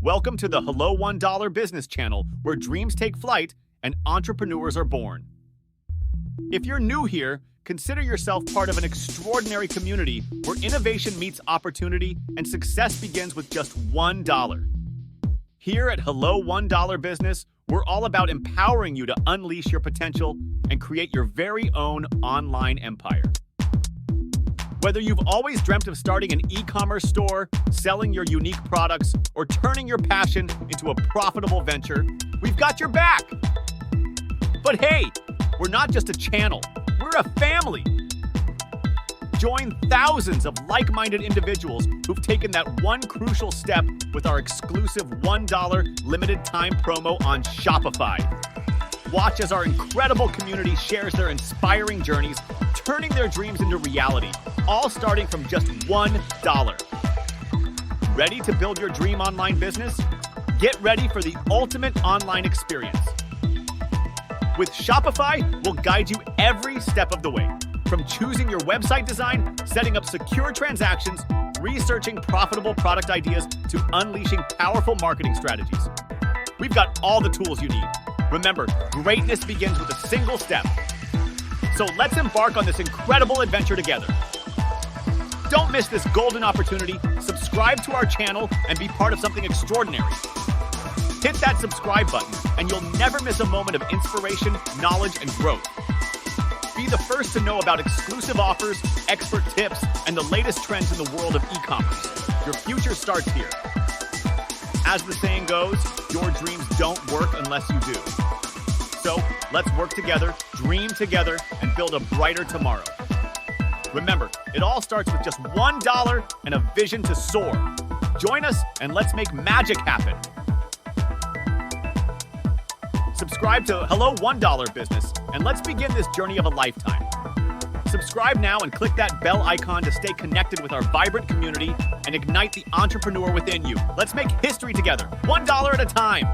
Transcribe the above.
Welcome to the Hello $1 Business Channel, where dreams take flight and entrepreneurs are born. If you're new here, consider yourself part of an extraordinary community where innovation meets opportunity and success begins with just $1. Here at Hello $1 Business, we're all about empowering you to unleash your potential and create your very own online empire. Whether you've always dreamt of starting an e-commerce store, selling your unique products, or turning your passion into a profitable venture, we've got your back. But hey, we're not just a channel, we're a family. Join thousands of like-minded individuals who've taken that one crucial step with our exclusive $1 limited time promo on Shopify. Watch as our incredible community shares their inspiring journeys, turning their dreams into reality, all starting from just $1. Ready to build your dream online business? Get ready for the ultimate online experience. With Shopify, we'll guide you every step of the way, from choosing your website design, setting up secure transactions, researching profitable product ideas, to unleashing powerful marketing strategies. We've got all the tools you need. Remember, greatness begins with a single step. So let's embark on this incredible adventure together. Don't miss this golden opportunity. Subscribe to our channel and be part of something extraordinary. Hit that subscribe button and you'll never miss a moment of inspiration, knowledge, and growth. Be the first to know about exclusive offers, expert tips, and the latest trends in the world of e-commerce. Your future starts here. As the saying goes, your dreams don't work unless you do. So let's work together, dream together, and build a brighter tomorrow. Remember, it all starts with just $1 and a vision to soar. Join us and let's make magic happen. Subscribe to Hello $1 Business and let's begin this journey of a lifetime. Subscribe now and click that bell icon to stay connected with our vibrant community and ignite the entrepreneur within you. Let's make history together, $1 at a time.